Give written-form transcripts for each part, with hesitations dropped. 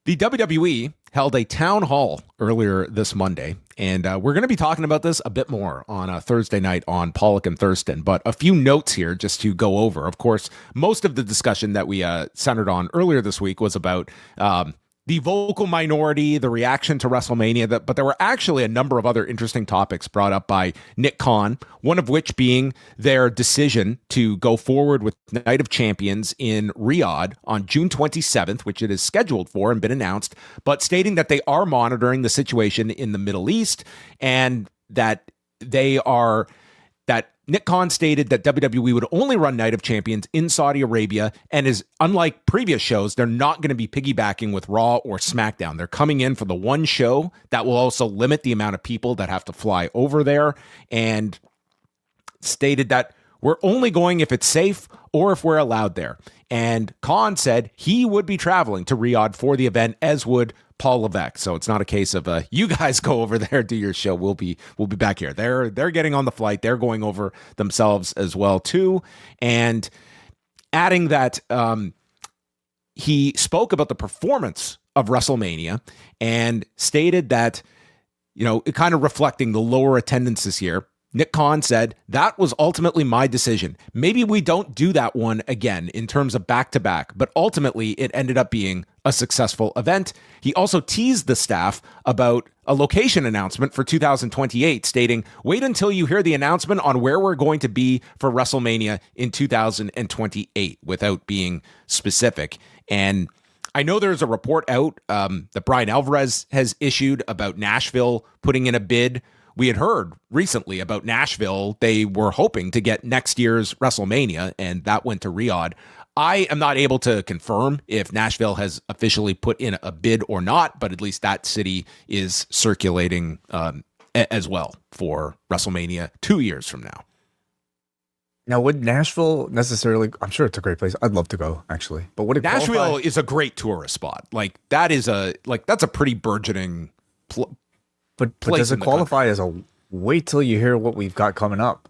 The WWE held a town hall earlier this Monday, and we're going to be talking about this a bit more on a Thursday night on Pollock and Thurston. But a few notes here just to go over. Of course, most of the discussion that we centered on earlier this week was about the vocal minority, the reaction to WrestleMania, but there were actually a number of other interesting topics brought up by Nick Khan, one of which being their decision to go forward with Night of Champions in Riyadh on June 27th, which it is scheduled for and been announced, but stating that they are monitoring the situation in the Middle East and that Nick Khan stated that WWE would only run Night of Champions in Saudi Arabia, and is unlike previous shows, they're not going to be piggybacking with Raw or SmackDown. They're coming in for the one show that will also limit the amount of people that have to fly over there, and stated that we're only going if it's safe or if we're allowed there. And Khan said he would be traveling to Riyadh for the event, as would Paul Levesque. So it's not a case of you guys go over there, do your show. We'll be back here. They're getting on the flight. They're going over themselves as well too, and adding that he spoke about the performance of WrestleMania and stated that, it kind of reflecting the lower attendance this year. Nick Khan said, that was ultimately my decision. Maybe we don't do that one again in terms of back-to-back, but ultimately it ended up being a successful event. He also teased the staff about a location announcement for 2028, stating, wait until you hear the announcement on where we're going to be for WrestleMania in 2028, without being specific. And I know there's a report out that Brian Alvarez has issued about Nashville putting in a bid. We had heard recently about Nashville. They were hoping to get next year's WrestleMania, and that went to Riyadh. I am not able to confirm if Nashville has officially put in a bid or not, but at least that city is circulating as well for WrestleMania 2 years from now. Now, would Nashville necessarily? I'm sure it's a great place. I'd love to go, actually. But would it Nashville qualify? is a great tourist spot. That's a pretty burgeoning But does it qualify as a wait till you hear what we've got coming up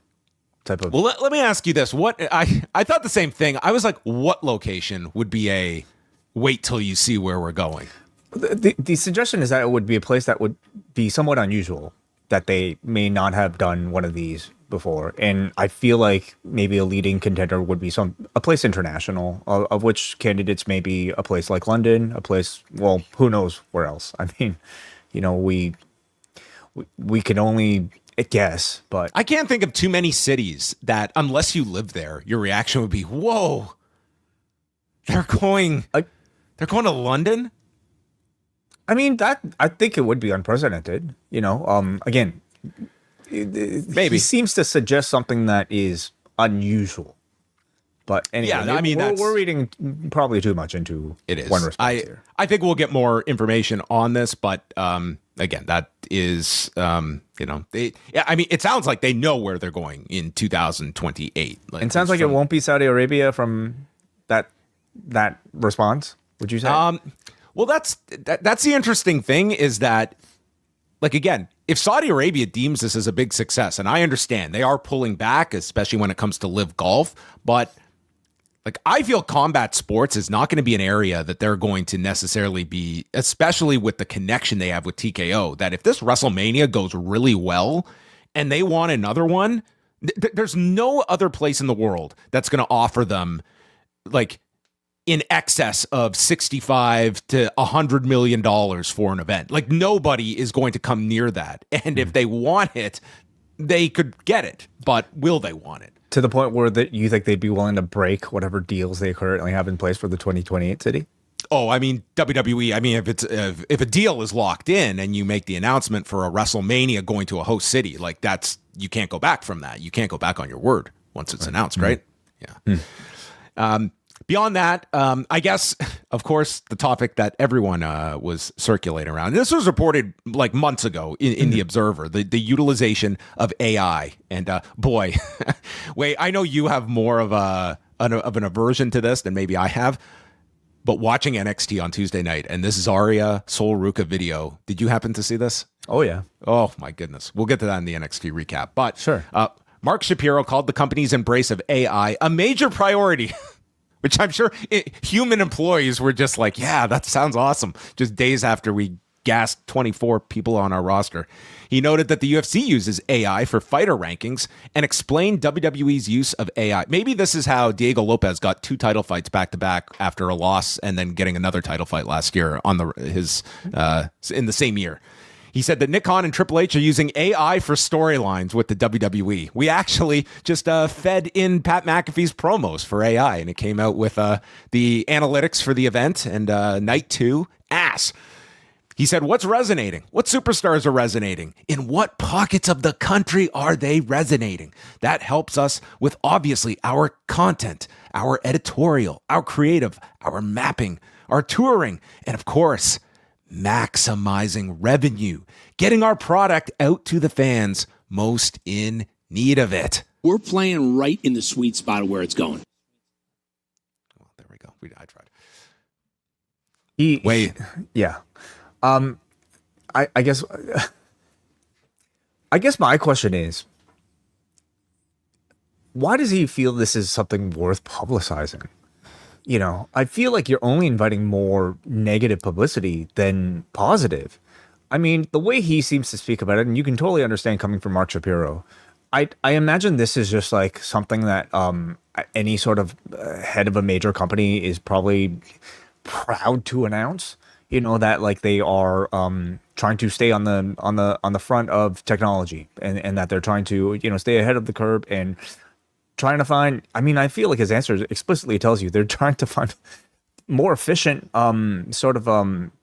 type of? Well, let me ask you this. What I thought the same thing. I was like, what location would be a wait till you see where we're going? The suggestion is that it would be a place that would be somewhat unusual, that they may not have done one of these before. And I feel like maybe a leading contender would be a place international, of which candidates may be a place like London, a place, well, who knows where else. I mean, we can only guess, but I can't think of too many cities that, unless you live there, your reaction would be, "Whoa, they're going to London." I mean, I think it would be unprecedented. Again, maybe he seems to suggest something that is unusual. But anyway, yeah, I mean, we're reading probably too much into it. Is one response here. I think we'll get more information on this, but again, that is it sounds like they know where they're going in 2028. It sounds like it won't be Saudi Arabia from that response. Would you say? Well, that's the interesting thing, is that, again, if Saudi Arabia deems this as a big success, and I understand they are pulling back, especially when it comes to live golf, but I feel combat sports is not going to be an area that they're going to necessarily be, especially with the connection they have with TKO, that if this WrestleMania goes really well and they want another one, there's no other place in the world that's going to offer them in excess of $65 to $100 million for an event. Nobody is going to come near that. And if they want it, they could get it, but will they want it? To the point where you think they'd be willing to break whatever deals they currently have in place for the 2028 city? Oh, I mean, WWE, if a deal is locked in and you make the announcement for a WrestleMania going to a host city, you can't go back from that. You can't go back on your word once it's announced, right? Yeah. Beyond that, I guess, of course, the topic that everyone was circulating around. This was reported months ago in the Observer, the utilization of AI. And boy, wait, I know you have more of an aversion to this than maybe I have. But watching NXT on Tuesday night, and this Zarya Sol Ruka video, did you happen to see this? Oh, yeah. Oh, my goodness. We'll get to that in the NXT recap. But sure. Mark Shapiro called the company's embrace of AI a major priority which I'm sure human employees were just like, yeah, that sounds awesome. Just days after we gassed 24 people on our roster. He noted that the UFC uses AI for fighter rankings and explained WWE's use of AI. Maybe this is how Diego Lopez got 2 title fights back to back after a loss and then getting another title fight last year on in the same year. He said that Nick Khan and Triple H are using AI for storylines with the WWE. We just fed in Pat McAfee's promos for AI, and it came out with the analytics for the event, and night 2, ass. He said, what's resonating? What superstars are resonating? In what pockets of the country are they resonating? That helps us with, obviously, our content, our editorial, our creative, our mapping, our touring, and of course, maximizing revenue, getting our product out to the fans most in need of it. We're playing right in the sweet spot of where it's going. Well, there we go. I tried. Yeah. I guess my question is, why does he feel this is something worth publicizing? You know, I feel like you're only inviting more negative publicity than positive. I mean, the way he seems to speak about it, and you can totally understand coming from Mark Shapiro, I imagine this is just like something that any sort of head of a major company is probably proud to announce. You know, that like they are trying to stay on the front of technology, and that they're trying to, you know, stay ahead of the curve and trying to find. I mean, I feel like his answer explicitly tells you they're trying to find more efficient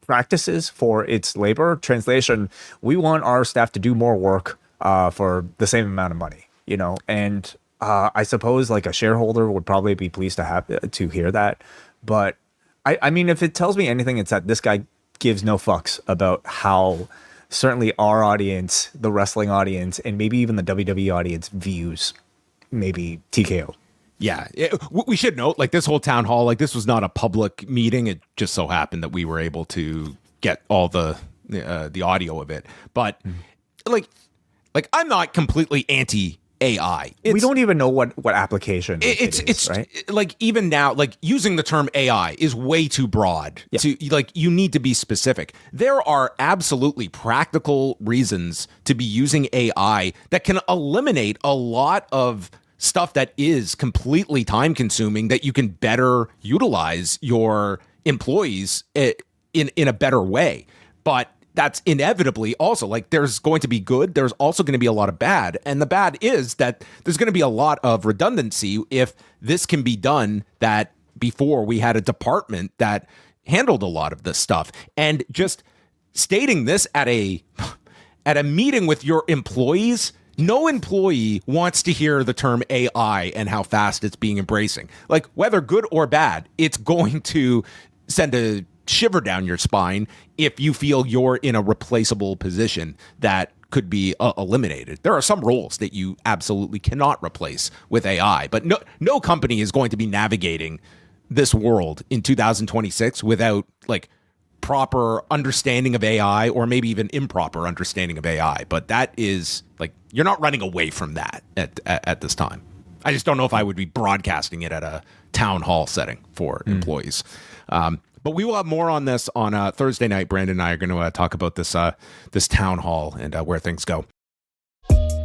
practices for its labor. Translation: we want our staff to do more work for the same amount of money. You know, and I suppose like a shareholder would probably be pleased to hear that, but. I mean, if it tells me anything, it's that this guy gives no fucks about how certainly our audience, the wrestling audience, and maybe even the WWE audience views maybe TKO. Yeah, we should note, like, this whole town hall, like, this was not a public meeting. It just so happened that we were able to get all the audio of it. But like I'm not completely anti AI. We don't even know what application it's right? Like, even now, like, using the term AI is way too broad. Yeah. To like, you need to be specific. There are absolutely practical reasons to be using AI that can eliminate a lot of stuff that is completely time consuming, that you can better utilize your employees in a better way. But that's inevitably also, like, there's going to be good. There's also going to be a lot of bad. And the bad is that there's going to be a lot of redundancy if this can be done, that before we had a department that handled a lot of this stuff. And just stating this at a meeting with your employees, no employee wants to hear the term AI and how fast it's being embracing. Like, whether good or bad, it's going to send a shiver down your spine if you feel you're in a replaceable position that could be eliminated. There are some roles that you absolutely cannot replace with AI, but no company is going to be navigating this world in 2026 without like proper understanding of AI, or maybe even improper understanding of AI. But that is like, you're not running away from that at this time. I just don't know if I would be broadcasting it at a town hall setting for employees. But we will have more on this on Thursday night. Brandon and I are going to talk about this town hall and where things go.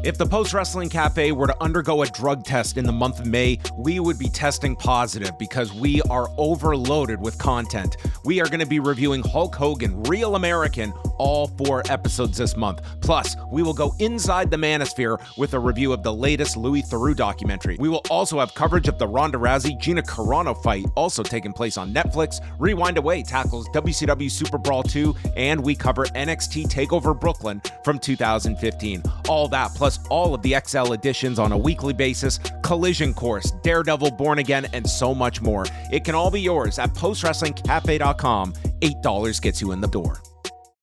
If the Post Wrestling Cafe were to undergo a drug test in the month of May, we would be testing positive because we are overloaded with content. We are going to be reviewing Hulk Hogan, Real American, all 4 episodes this month. Plus, we will go inside the Manosphere with a review of the latest Louis Theroux documentary. We will also have coverage of the Ronda Rousey-Gina Carano fight, also taking place on Netflix. Rewind Away tackles WCW Super Brawl 2, and we cover NXT TakeOver Brooklyn from 2015. All that, plus all of the XL editions on a weekly basis, Collision Course, Daredevil Born Again, and so much more. It can all be yours at postwrestlingcafe.com. $8 gets you in the door.